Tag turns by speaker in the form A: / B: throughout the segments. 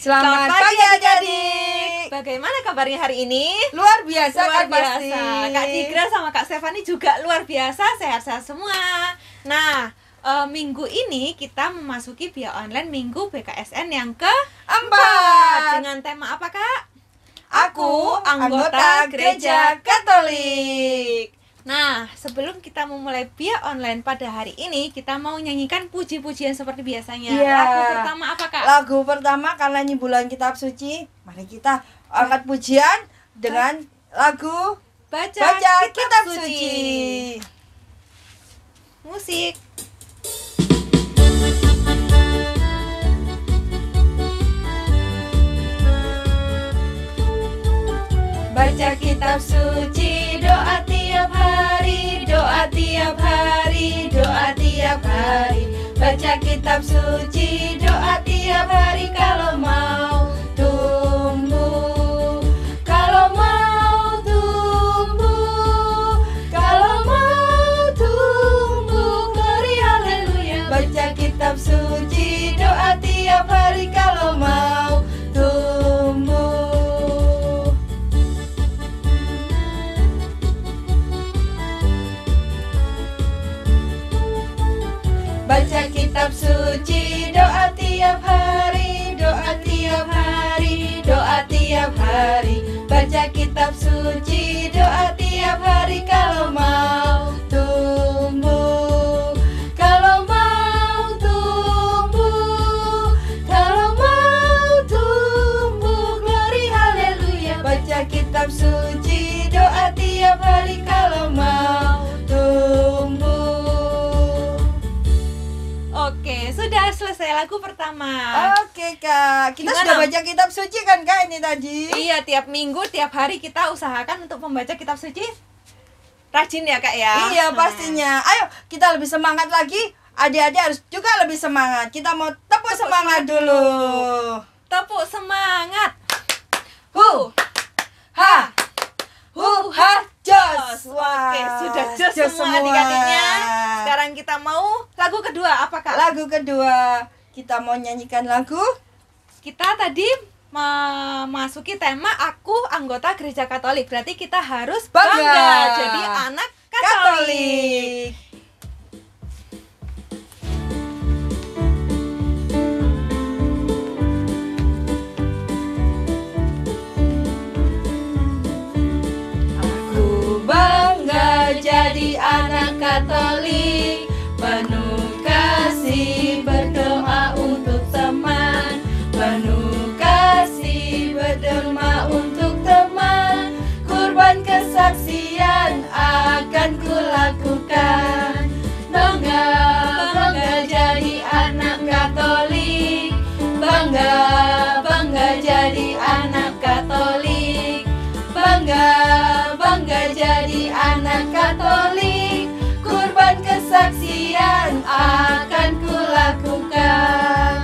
A: Selamat pagi adik-adik.
B: Bagaimana kabarnya hari ini?
A: Luar biasa
B: Luar
A: kan
B: biasa.
A: pasti.
B: Kak Cigra sama Kak Stefani juga luar biasa, sehat-sehat semua. Nah, minggu ini kita memasuki Bio Online Minggu BKSN yang keempat. Dengan tema apa, Kak?
A: Aku anggota Gereja Katolik.
B: Nah, sebelum kita memulai Bio Online pada hari ini, kita mau nyanyikan puji-pujian seperti biasanya.
A: Iya.
B: Lagu pertama apa, Kak?
A: Lagu pertama karena ini bulan kitab suci, mari kita angkat pujian dengan lagu
B: Baca
A: kitab suci.
B: Musik. Baca kitab suci, doa tiap hari, doa tiap hari, doa tiap hari. Baca kitab suci, doa tiap hari kalau mau tumbuh, kalau mau tumbuh, kalau mau tumbuh. Glory haleluya. Baca kitab suci, doa tiap hari kalau mau tumbuh. Baca kitab suci, doa tiap hari, doa tiap hari, doa tiap hari. Baca kitab suci, doa tiap hari kalau mau tumbuh, kalau mau tumbuh, kalau mau tumbuh. Glory haleluya. Baca kitab suci, doa tiap hari kalau mau tumbuh. Oke, sudah selesai lagu pertama.
A: Oke Kak, kita
B: Gimana?
A: sudah baca kitab suci kan Kak ini tadi?
B: Iya, tiap minggu, tiap hari kita usahakan untuk membaca kitab suci. Rajin ya Kak ya?
A: Iya pastinya. Ayo kita lebih semangat lagi. Adik-adik harus juga lebih semangat. Kita mau tepuk semangat dulu.
B: Tepuk semangat.
A: Ha, ha, jos. Wah,
B: Oke, sudah jos semua adik-adiknya. Sekarang kita mau lagu kedua, apa Kak?
A: Lagu kedua kita mau nyanyikan lagu.
B: Kita tadi memasuki tema aku anggota Gereja Katolik. Berarti kita harus bangga jadi anak Katolik. Aku bangga jadi anak Katolik, penuh kasih berdoa untuk teman, penuh kasih berdoa untuk teman. Kurban kesaksian akan kulakukan. Bangga, bangga jadi anak Katolik. Bangga, bangga jadi anak Katolik. Bangga, bangga jadi anak Katolik. Kurban kesaksian akan kulakukan.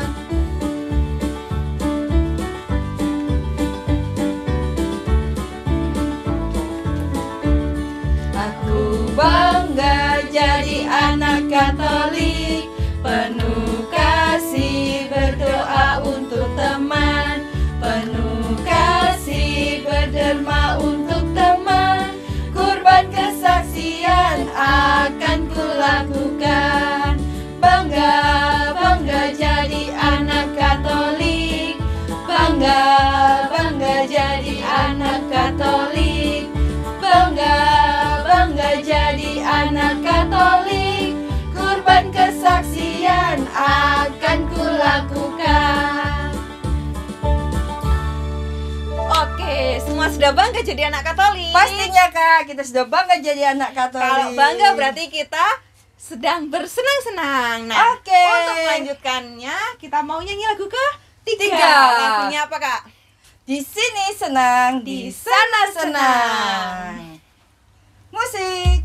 B: Aku bangga jadi anak Katolik, penuh kasih berdoa untuk teman, penuh kasih berderma untuk teman. Kurban kesaksian akan kulakukan. Bangga, bangga jadi anak Katolik. Bangga, bangga jadi anak Katolik. Bangga, bangga jadi anak Katolik. Kurban kesaksian akan kulakukan. Oke, semua sudah bangga jadi anak Katolik.
A: Pastinya Kak, kita sudah bangga jadi anak Katolik.
B: Kalau bangga berarti kita sedang bersenang-senang. Nah,
A: Oke.
B: untuk melanjutkannya kita mau nyanyi lagu
A: Tiga.
B: Lagunya apa Kak?
A: Di sini senang, di sana senang. Musik.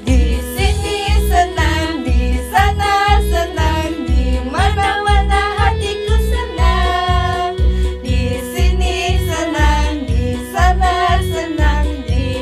A: Di sini senang, di sana senang, di mana-mana hatiku senang. Di sini senang, di sana senang, di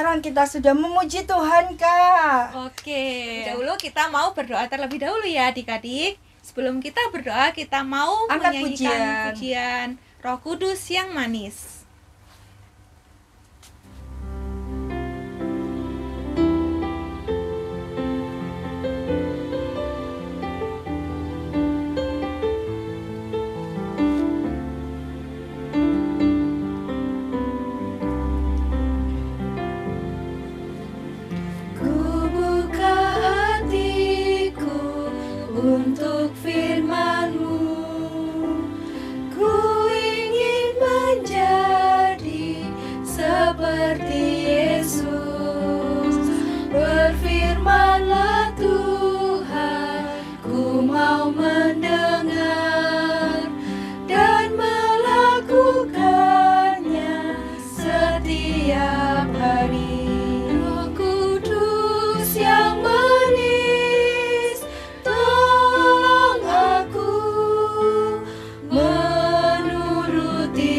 A: sekarang kita sudah memuji Tuhan, Kak.
B: Oke, dahulu kita mau berdoa terlebih dahulu ya adik-adik. Sebelum kita berdoa, kita mau
A: Angkat
B: menyanyikan pujian Roh Kudus yang manis. Untuk firman-Mu, ku ingin menjadi seperti Yesus. Berfirman-Lah Tuhan, ku mau mendengar dan melakukannya setiap hari. Roh Kudus yang manis, tolong aku menuruti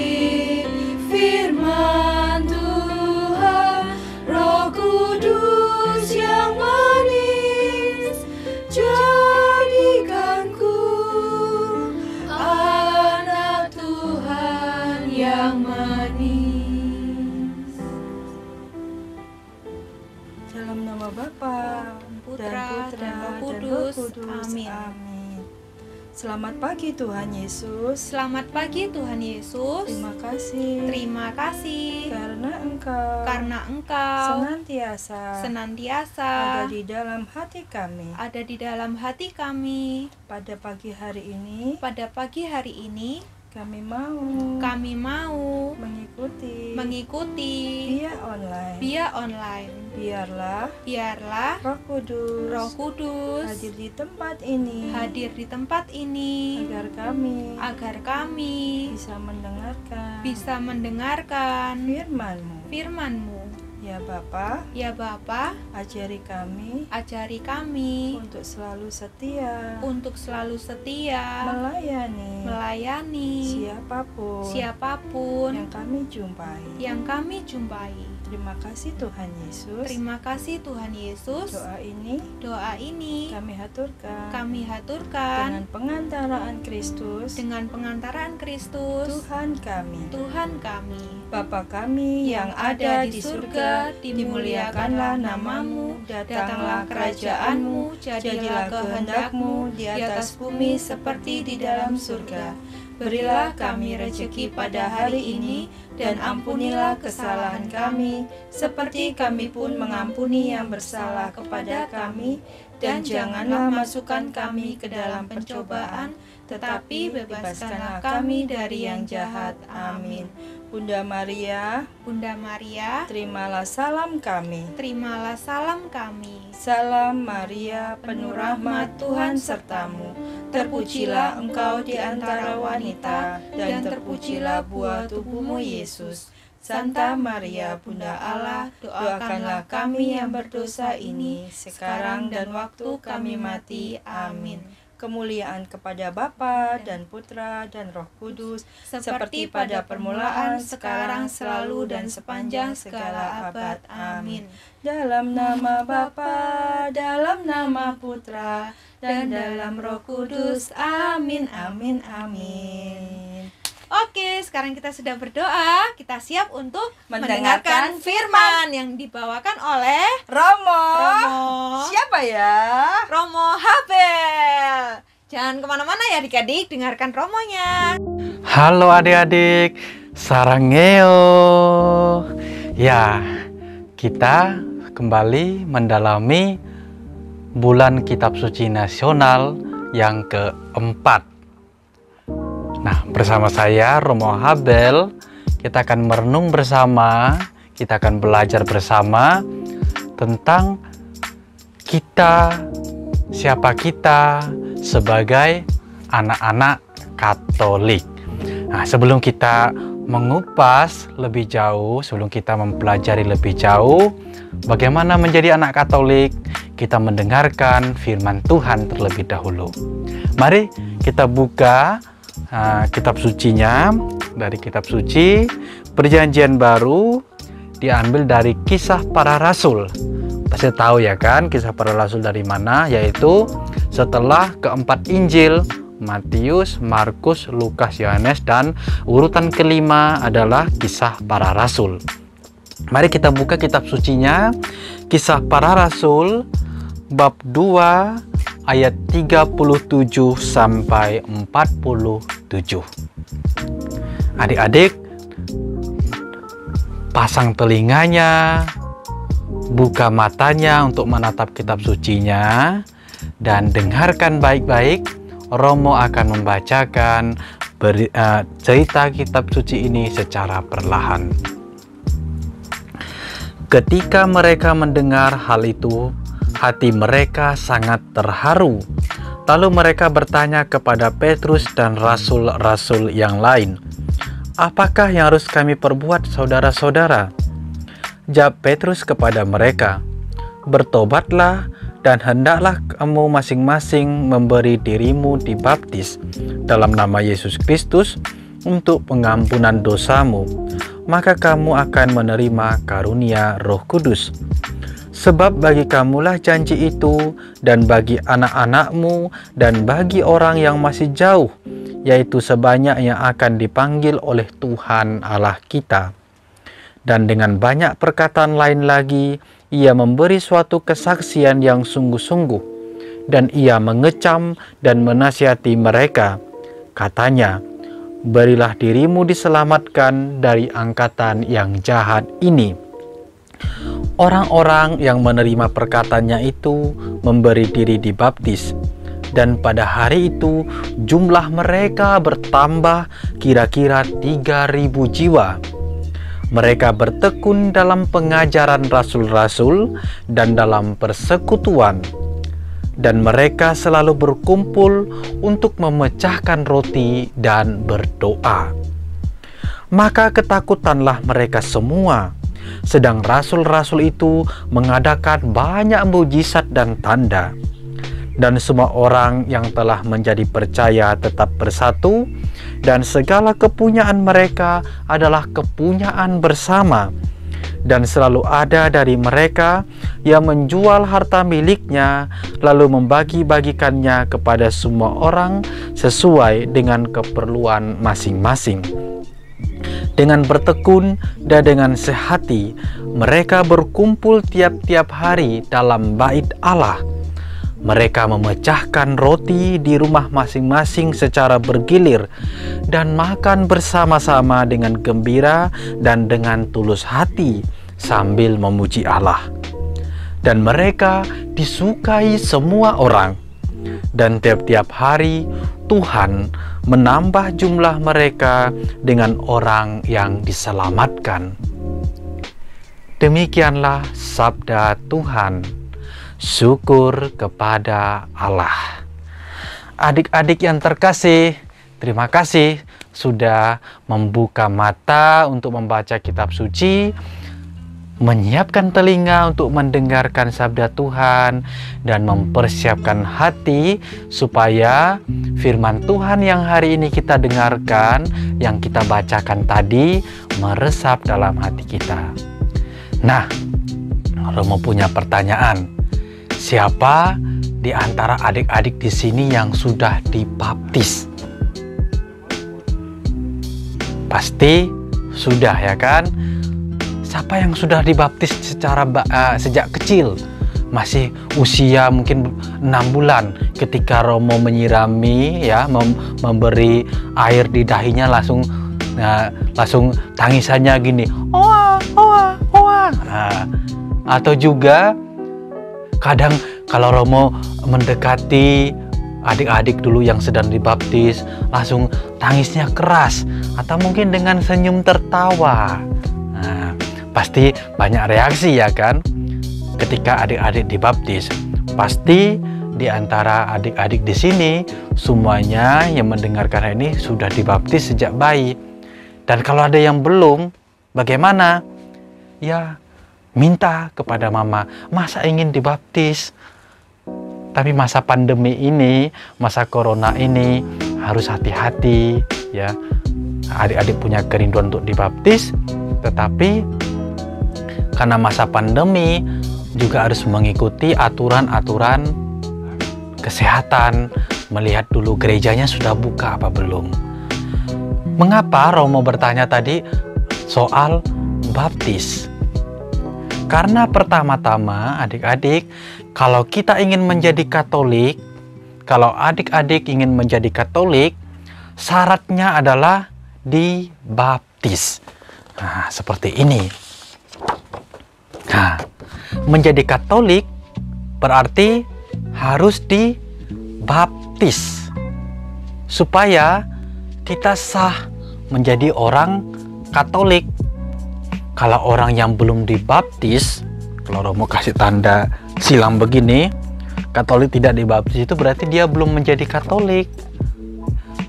B: firman Tuhan. Roh Kudus yang manis, jadikanku anak Tuhan yang manis.
A: Dalam nama Bapa
B: Putra,
A: dan
B: Roh
A: Kudus.
B: Amin.
A: Amin. Selamat pagi Tuhan Yesus.
B: Selamat pagi Tuhan Yesus.
A: Terima kasih.
B: Terima kasih
A: Karena Engkau senantiasa ada di dalam hati kami. Pada pagi hari ini kami mau mengikuti via online. Biarlah Roh Kudus hadir di tempat ini agar kami bisa mendengarkan firman-Mu. Ya Bapa, ajari kami untuk selalu setia melayani siapapun yang kami jumpai. Terima kasih Tuhan Yesus. Doa ini kami haturkan dengan pengantaraan Kristus Tuhan kami. Bapa kami yang ada di surga, dimuliakanlah nama-Mu, datanglah kerajaan-Mu, jadilah kehendak-Mu di atas bumi seperti di dalam surga. Berilah kami rejeki pada hari ini, dan ampunilah kesalahan kami, seperti kami pun mengampuni yang bersalah kepada kami. Dan janganlah masukkan kami ke dalam pencobaan, tetapi bebaskanlah kami dari yang jahat. Amin. Bunda Maria, terimalah salam kami. Salam Maria, penuh rahmat, Tuhan sertamu. Terpujilah engkau di antara wanita, dan terpujilah buah tubuhmu Yesus. Santa Maria, Bunda Allah, doakanlah kami yang berdosa ini, sekarang dan waktu kami mati. Amin. Kemuliaan kepada Bapa dan Putra dan Roh Kudus, seperti pada permulaan, sekarang, selalu, dan sepanjang segala abad. Amin. Dalam nama Bapa, dalam nama Putra, dan dalam Roh Kudus. Amin, amin, amin.
B: Oke, sekarang kita sudah berdoa. Kita siap untuk mendengarkan firman yang dibawakan oleh
A: Romo. Siapa ya?
B: Romo Habel. Jangan kemana-mana ya adik-adik, dengarkan Romonya.
C: Halo adik-adik, sarangeo. Ya, kita kembali mendalami bulan Kitab Suci Nasional yang keempat. Nah, bersama saya Romo Habel, kita akan merenung bersama, kita akan belajar bersama tentang siapa kita sebagai anak-anak Katolik. Nah, sebelum kita mengupas lebih jauh, sebelum kita mempelajari lebih jauh bagaimana menjadi anak Katolik, kita mendengarkan firman Tuhan terlebih dahulu. Mari kita buka kitab sucinya dari kitab suci Perjanjian Baru diambil dari Kisah Para Rasul. Pasti tahu ya kan Kisah Para Rasul dari mana, yaitu setelah keempat Injil, Matius, Markus, Lukas, Yohanes, dan urutan kelima adalah Kisah Para Rasul. Mari kita buka kitab sucinya, Kisah Para Rasul bab 2 ayat 37 sampai 47. Adik-adik, pasang telinganya, buka matanya untuk menatap kitab sucinya, dan dengarkan baik-baik. Romo akan membacakan cerita kitab suci ini secara perlahan. Ketika mereka mendengar hal itu, hati mereka sangat terharu. Lalu mereka bertanya kepada Petrus dan rasul-rasul yang lain, "Apakah yang harus kami perbuat, saudara-saudara?" Jawab Petrus kepada mereka, "Bertobatlah dan hendaklah kamu masing-masing memberi dirimu dibaptis dalam nama Yesus Kristus untuk pengampunan dosamu. Maka kamu akan menerima karunia Roh Kudus. Sebab bagi kamulah janji itu, dan bagi anak-anakmu, dan bagi orang yang masih jauh, yaitu sebanyak yang akan dipanggil oleh Tuhan Allah kita." Dan dengan banyak perkataan lain lagi, ia memberi suatu kesaksian yang sungguh-sungguh, dan ia mengecam dan menasihati mereka. Katanya, "Berilah dirimu diselamatkan dari angkatan yang jahat ini." Orang-orang yang menerima perkataannya itu memberi diri dibaptis, dan pada hari itu jumlah mereka bertambah kira-kira 3.000 jiwa. Mereka bertekun dalam pengajaran rasul-rasul dan dalam persekutuan, dan mereka selalu berkumpul untuk memecahkan roti dan berdoa. Maka ketakutanlah mereka semua, sedang rasul-rasul itu mengadakan banyak mujizat dan tanda. Dan semua orang yang telah menjadi percaya tetap bersatu, dan segala kepunyaan mereka adalah kepunyaan bersama. Dan selalu ada dari mereka yang menjual harta miliknya, lalu membagi-bagikannya kepada semua orang sesuai dengan keperluan masing-masing. Dengan bertekun dan dengan sehati, mereka berkumpul tiap-tiap hari dalam bait Allah. Mereka memecahkan roti di rumah masing-masing secara bergilir, dan makan bersama-sama dengan gembira dan dengan tulus hati sambil memuji Allah. Dan mereka disukai semua orang, dan tiap-tiap hari Tuhan menambah jumlah mereka dengan orang yang diselamatkan. Demikianlah sabda Tuhan. Syukur kepada Allah. Adik-adik yang terkasih, terima kasih sudah membuka mata untuk membaca kitab suci, menyiapkan telinga untuk mendengarkan sabda Tuhan, dan mempersiapkan hati supaya firman Tuhan yang hari ini kita dengarkan, yang kita bacakan tadi, meresap dalam hati kita. Nah, Romo punya pertanyaan. Siapa di antara adik-adik di sini yang sudah dibaptis? Pasti sudah ya kan? Siapa yang sudah dibaptis secara sejak kecil? Masih usia mungkin 6 bulan ketika Romo menyirami ya, memberi air di dahinya, langsung tangisannya gini, "Oa, oa, oa." Atau juga kadang kalau Romo mendekati adik-adik dulu yang sedang dibaptis, langsung tangisnya keras, atau mungkin dengan senyum tertawa. Nah, pasti banyak reaksi ya kan? Ketika adik-adik dibaptis, pasti di antara adik-adik di sini semuanya yang mendengarkan ini sudah dibaptis sejak bayi. Dan kalau ada yang belum, bagaimana? Ya, minta kepada mama, masa ingin dibaptis. Tapi masa pandemi ini, masa corona ini harus hati-hati ya. Adik-adik punya kerinduan untuk dibaptis, tetapi karena masa pandemi juga harus mengikuti aturan-aturan kesehatan, melihat dulu gerejanya sudah buka apa belum. Mengapa Romo bertanya tadi soal baptis? Karena pertama-tama adik-adik, kalau kita ingin menjadi Katolik, kalau adik-adik ingin menjadi Katolik, syaratnya adalah dibaptis. Nah, seperti ini. Nah, menjadi Katolik berarti harus dibaptis supaya kita sah menjadi orang Katolik. Kalau orang yang belum dibaptis, kalau Romo kasih tanda silang begini, Katolik tidak dibaptis, itu berarti dia belum menjadi Katolik.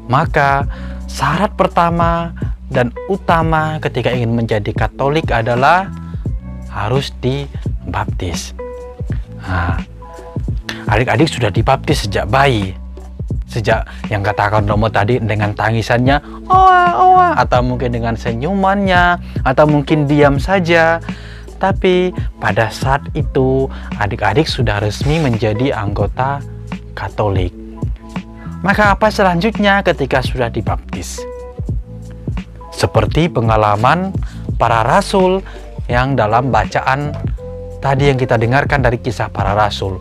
C: Maka syarat pertama dan utama ketika ingin menjadi Katolik adalah harus dibaptis. Nah, adik-adik sudah dibaptis sejak bayi, sejak yang katakan Romo tadi dengan tangisannya, oa oa, atau mungkin dengan senyumannya, atau mungkin diam saja. Tapi pada saat itu adik-adik sudah resmi menjadi anggota Katolik. Maka apa selanjutnya ketika sudah dibaptis? Seperti pengalaman para rasul yang dalam bacaan tadi yang kita dengarkan dari kisah para rasul.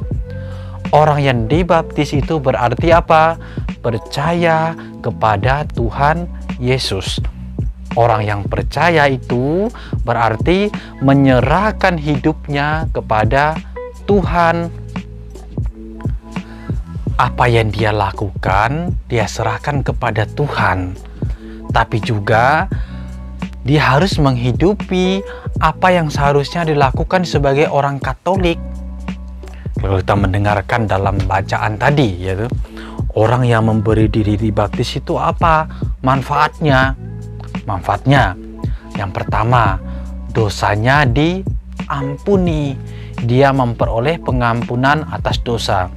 C: Orang yang dibaptis itu berarti apa? Percaya kepada Tuhan Yesus. Orang yang percaya itu berarti menyerahkan hidupnya kepada Tuhan. Apa yang dia lakukan, dia serahkan kepada Tuhan. Tapi juga dia harus menghidupi apa yang seharusnya dilakukan sebagai orang Katolik. Kalau kita mendengarkan dalam bacaan tadi, yaitu orang yang memberi diri dibaptis itu apa manfaatnya? Manfaatnya yang pertama, dosanya diampuni. Dia memperoleh pengampunan atas dosa.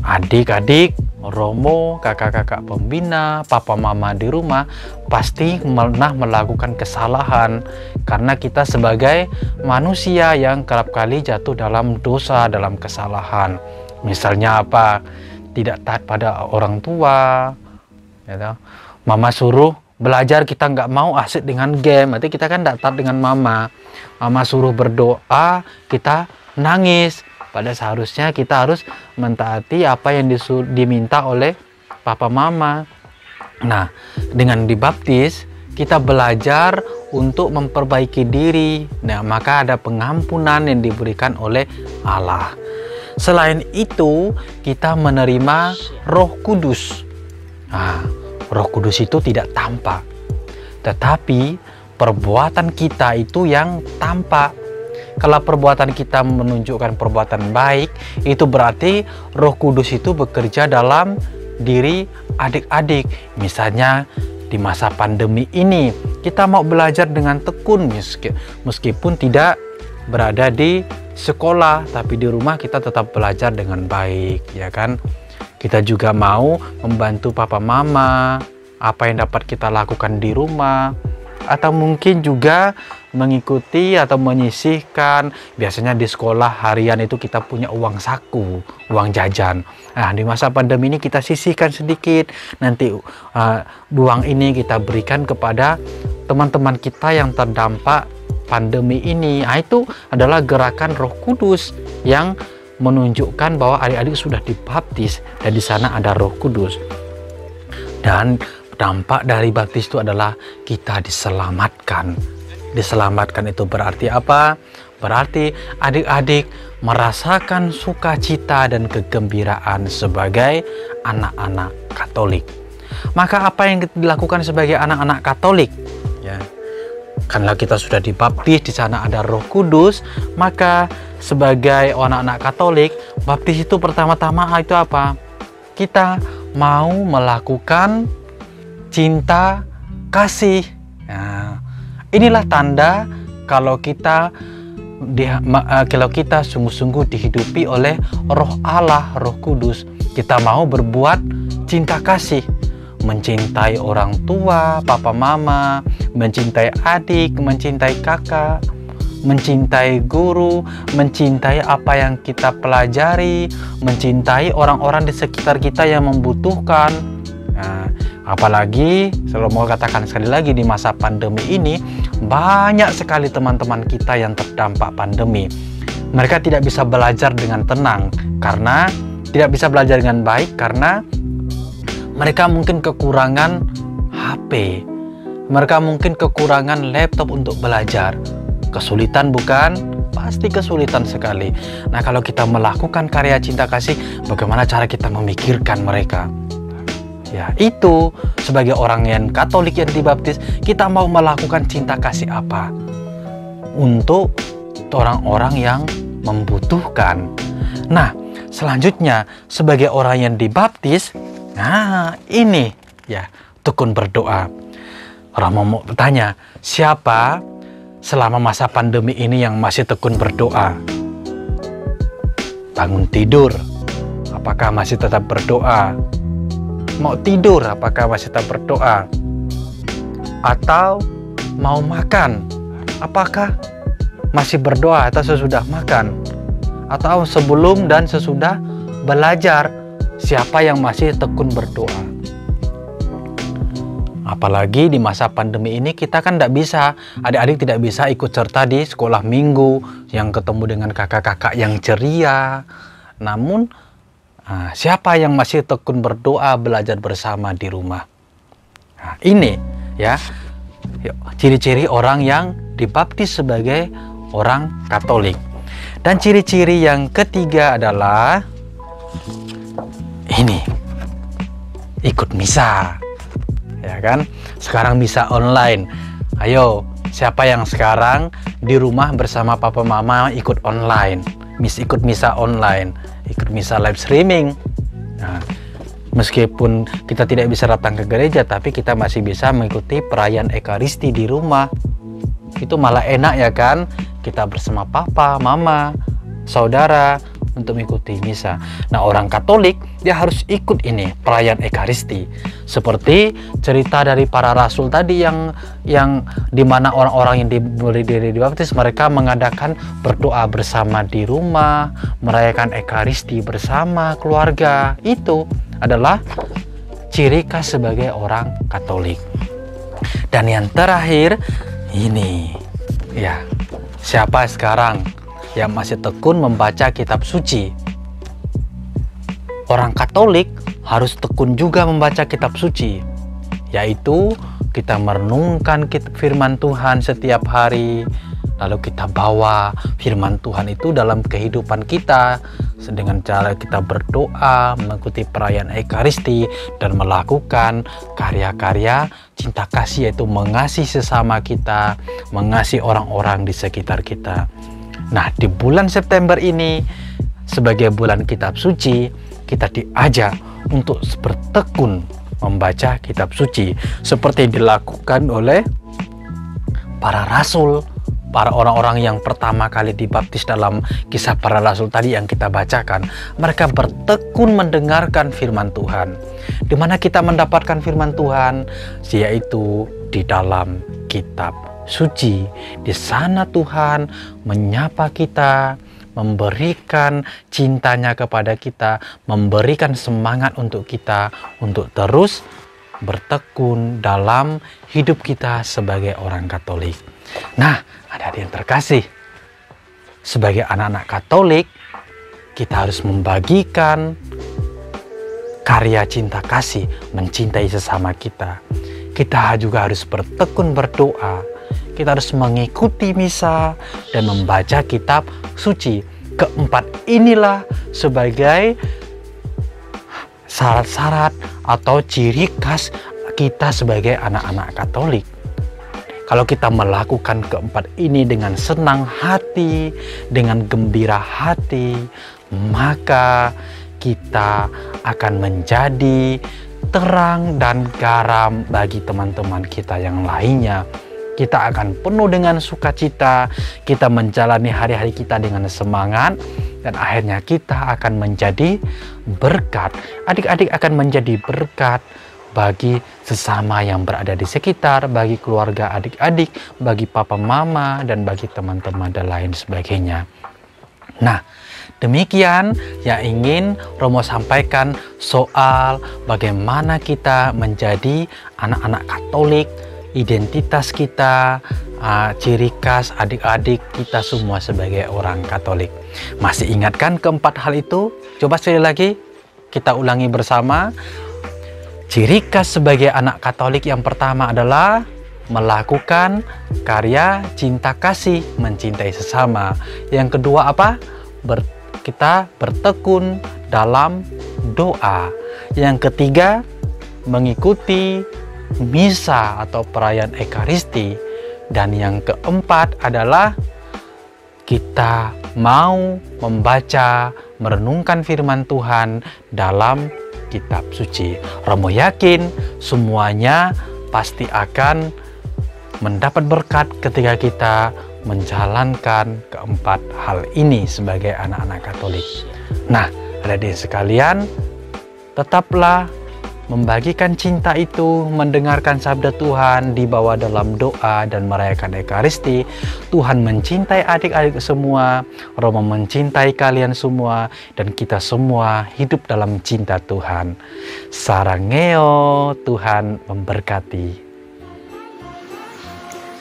C: Adik-adik, Romo, kakak-kakak pembina, papa mama di rumah pasti pernah melakukan kesalahan, karena kita sebagai manusia yang kerap kali jatuh dalam dosa, dalam kesalahan. Misalnya apa? Tidak taat pada orang tua, ya, mama suruh belajar, kita nggak mau, asik dengan game, berarti kita kan tidak taat dengan mama. Mama suruh berdoa, kita nangis. Pada seharusnya kita harus mentaati apa yang diminta oleh papa mama. Nah, dengan dibaptis, kita belajar untuk memperbaiki diri. Nah, maka ada pengampunan yang diberikan oleh Allah. Selain itu, kita menerima Roh Kudus. Nah, Roh Kudus itu tidak tampak, tetapi perbuatan kita itu yang tampak. Kalau perbuatan kita menunjukkan perbuatan baik, itu berarti Roh Kudus itu bekerja dalam diri adik-adik. Misalnya di masa pandemi ini, kita mau belajar dengan tekun, meskipun tidak berada di sekolah, tapi di rumah kita tetap belajar dengan baik, ya kan? Kita juga mau membantu papa mama, apa yang dapat kita lakukan di rumah, atau mungkin juga mengikuti atau menyisihkan. Biasanya di sekolah harian itu kita punya uang saku, uang jajan. Nah, di masa pandemi ini kita sisihkan sedikit, nanti uang ini kita berikan kepada teman-teman kita yang terdampak pandemi ini. Nah, itu adalah gerakan Roh Kudus yang menunjukkan bahwa adik-adik sudah dibaptis dan di sana ada Roh Kudus. Dan dampak dari baptis itu adalah kita diselamatkan. Diselamatkan itu berarti apa? Berarti adik-adik merasakan sukacita dan kegembiraan sebagai anak-anak Katolik. Maka apa yang dilakukan sebagai anak-anak Katolik? Ya, karena kita sudah dibaptis, di sana ada Roh Kudus, maka sebagai anak-anak Katolik, baptis itu pertama-tama itu apa? Kita mau melakukan cinta kasih. Nah, inilah tanda kalau kita sungguh-sungguh dihidupi oleh Roh Allah, Roh Kudus. Kita mau berbuat cinta kasih, mencintai orang tua, papa mama, mencintai adik, mencintai kakak, mencintai guru, mencintai apa yang kita pelajari, mencintai orang-orang di sekitar kita yang membutuhkan. Nah, apalagi, selalu mau katakan sekali lagi, di masa pandemi ini, banyak sekali teman-teman kita yang terdampak pandemi. Mereka tidak bisa belajar dengan tenang, karena tidak bisa belajar dengan baik, karena mereka mungkin kekurangan HP. Mereka mungkin kekurangan laptop untuk belajar. Kesulitan bukan? Pasti kesulitan sekali. Nah, kalau kita melakukan karya cinta kasih, bagaimana cara kita memikirkan mereka? Ya, itu sebagai orang yang Katolik yang dibaptis, kita mau melakukan cinta kasih apa? Untuk orang-orang yang membutuhkan. Nah, selanjutnya sebagai orang yang dibaptis, nah ini ya, tekun berdoa. Orang mau bertanya, siapa selama masa pandemi ini yang masih tekun berdoa? Bangun tidur, apakah masih tetap berdoa? Mau tidur, apakah masih tetap berdoa? Atau mau makan, apakah masih berdoa atau sesudah makan? Atau sebelum dan sesudah belajar, siapa yang masih tekun berdoa? Apalagi di masa pandemi ini kita kan tidak bisa, adik-adik tidak bisa ikut serta di sekolah minggu yang ketemu dengan kakak-kakak yang ceria. Namun siapa yang masih tekun berdoa, belajar bersama di rumah? Nah, ini ya ciri-ciri orang yang dibaptis sebagai orang Katolik. Dan ciri-ciri yang ketiga adalah ini, ikut misa. Ya kan? Sekarang misa online. Ayo, siapa yang sekarang di rumah bersama papa mama ikut online? Ikut misa online, ikut misa live streaming. Nah, meskipun kita tidak bisa datang ke gereja, tapi kita masih bisa mengikuti perayaan Ekaristi di rumah. Itu malah enak ya kan? Kita bersama papa, mama, saudara untuk mengikuti misa. Nah, orang Katolik dia harus ikut ini perayaan Ekaristi. Seperti cerita dari para rasul tadi yang dimana orang-orang yang dibaptis mereka mengadakan berdoa bersama di rumah, merayakan Ekaristi bersama keluarga. Itu adalah ciri khas sebagai orang Katolik. Dan yang terakhir ini ya, siapa sekarang yang masih tekun membaca kitab suci? Orang Katolik harus tekun juga membaca kitab suci, yaitu kita merenungkan firman Tuhan setiap hari, lalu kita bawa firman Tuhan itu dalam kehidupan kita dengan cara kita berdoa, mengikuti perayaan Ekaristi, dan melakukan karya-karya cinta kasih, yaitu mengasihi sesama kita, mengasihi orang-orang di sekitar kita. Nah, di bulan September ini sebagai bulan kitab suci, kita diajak untuk bertekun membaca kitab suci seperti yang dilakukan oleh para rasul, para orang-orang yang pertama kali dibaptis dalam kisah para rasul tadi yang kita bacakan. Mereka bertekun mendengarkan firman Tuhan. Di mana kita mendapatkan firman Tuhan? Yaitu di dalam kitab suci. Di sana Tuhan menyapa kita, memberikan cintanya kepada kita, memberikan semangat untuk kita untuk terus bertekun dalam hidup kita sebagai orang Katolik. Nah, ada yang terkasih, sebagai anak-anak Katolik kita harus membagikan karya cinta kasih, mencintai sesama kita. Kita juga harus bertekun berdoa. Kita harus mengikuti misa dan membaca kitab suci. Keempat inilah sebagai syarat-syarat atau ciri khas kita sebagai anak-anak Katolik. Kalau kita melakukan keempat ini dengan senang hati, dengan gembira hati, maka kita akan menjadi terang dan garam bagi teman-teman kita yang lainnya. Kita akan penuh dengan sukacita, kita menjalani hari-hari kita dengan semangat, dan akhirnya kita akan menjadi berkat. Adik-adik akan menjadi berkat bagi sesama yang berada di sekitar, bagi keluarga adik-adik, bagi papa mama, dan bagi teman-teman dan lain sebagainya. Nah, demikian yang ingin Romo sampaikan soal bagaimana kita menjadi anak-anak Katolik, identitas kita, ciri khas adik-adik kita semua sebagai orang Katolik. Masih ingatkan keempat hal itu? Coba sekali lagi kita ulangi bersama. Ciri khas sebagai anak Katolik yang pertama adalah melakukan karya cinta kasih, mencintai sesama. Yang kedua apa? Kita bertekun dalam doa. Yang ketiga, mengikuti misa atau perayaan Ekaristi. Dan yang keempat adalah kita mau membaca, merenungkan firman Tuhan dalam kitab suci. Romo yakin semuanya pasti akan mendapat berkat ketika kita menjalankan keempat hal ini sebagai anak-anak Katolik. Nah, adik-adik sekalian, tetaplah membagikan cinta itu, mendengarkan sabda Tuhan, dibawa dalam doa dan merayakan Ekaristi. Tuhan mencintai adik-adik semua, Romo mencintai kalian semua, dan kita semua hidup dalam cinta Tuhan. Sarangeo, Tuhan memberkati.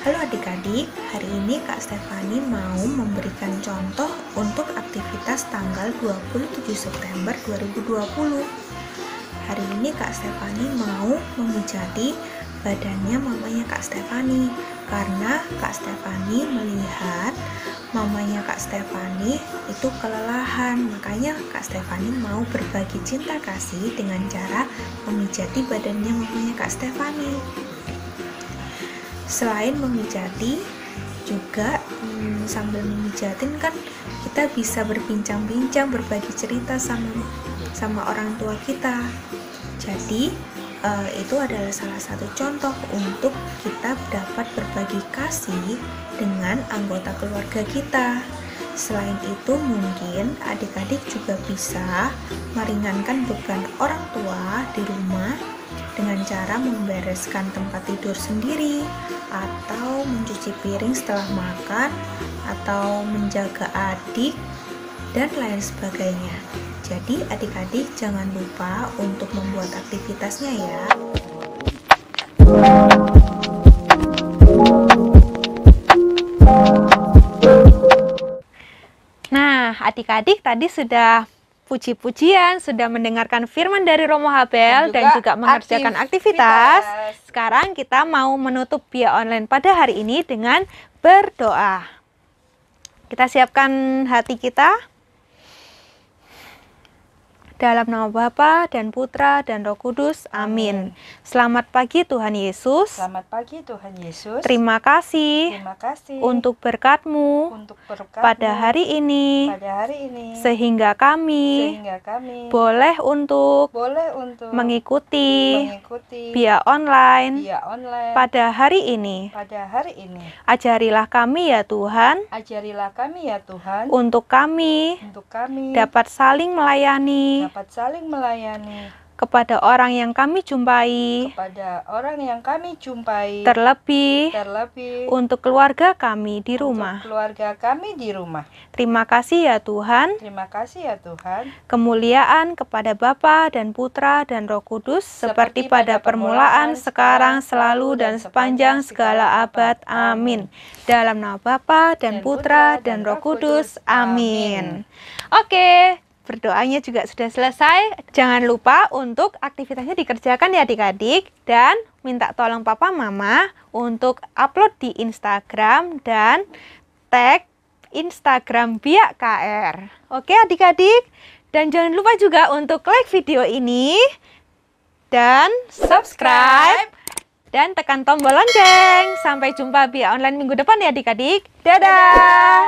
D: Halo adik-adik, hari ini Kak Stefani mau memberikan contoh untuk aktivitas tanggal 27 September 2020. Hari ini Kak Stefani mau memijati badannya mamanya Kak Stefani, karena Kak Stefani melihat mamanya Kak Stefani itu kelelahan. Makanya Kak Stefani mau berbagi cinta kasih dengan cara memijati badannya mamanya Kak Stefani. Selain memijati, juga sambil memijatin kan kita bisa berbincang-bincang, berbagi cerita sama orang tua kita. Jadi itu adalah salah satu contoh untuk kita dapat berbagi kasih dengan anggota keluarga kita. Selain itu, mungkin adik-adik juga bisa meringankan beban orang tua di rumah dengan cara membereskan tempat tidur sendiri, atau mencuci piring setelah makan, atau menjaga adik, dan lain sebagainya. Jadi adik-adik jangan lupa untuk membuat aktivitasnya ya.
E: Nah, adik-adik tadi sudah puji-pujian, sudah mendengarkan firman dari Romo Habel dan juga mengerjakan aktivitas. Sekarang kita mau menutup Via Online pada hari ini dengan berdoa. Kita siapkan hati kita. Dalam nama Bapa dan Putra dan Roh Kudus. Amin. Selamat pagi Tuhan Yesus.
A: Selamat pagi Tuhan Yesus.
E: Terima kasih untuk berkat-Mu pada hari ini, sehingga kami boleh untuk mengikuti Via Online pada hari ini. Ajarilah kami ya Tuhan, untuk kami dapat saling melayani kepada orang yang kami jumpai, terlebih untuk keluarga kami di rumah. Terima kasih ya Tuhan. Kemuliaan kepada Bapa dan Putra dan Roh Kudus, seperti pada permulaan, sekarang, selalu, dan sepanjang segala abad. Amin. Dalam nama Bapa dan Putra dan Roh Kudus. Amin. Oke. Berdoanya juga sudah selesai. Jangan lupa untuk aktivitasnya dikerjakan ya adik-adik. Dan minta tolong papa mama untuk upload di Instagram dan tag Instagram Via KR. Oke adik-adik. Dan jangan lupa juga untuk like video ini. Dan subscribe. Dan tekan tombol lonceng. Sampai jumpa Via Online minggu depan ya adik-adik. Dadah!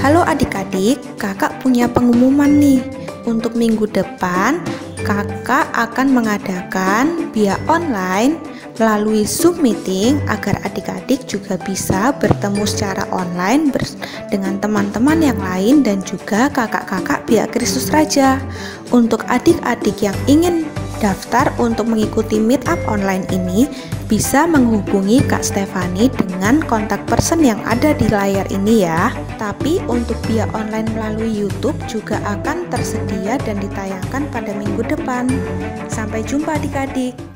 D: Halo adik-adik, kakak punya pengumuman nih. Untuk minggu depan, kakak akan mengadakan Via Online melalui Zoom meeting agar adik-adik juga bisa bertemu secara online dengan teman-teman yang lain dan juga kakak-kakak Via Kristus Raja. Untuk adik-adik yang ingin daftar untuk mengikuti meetup online ini, bisa menghubungi Kak Stefani dengan kontak person yang ada di layar ini ya. Tapi untuk via online melalui YouTube juga akan tersedia dan ditayangkan pada minggu depan. Sampai jumpa adik-adik.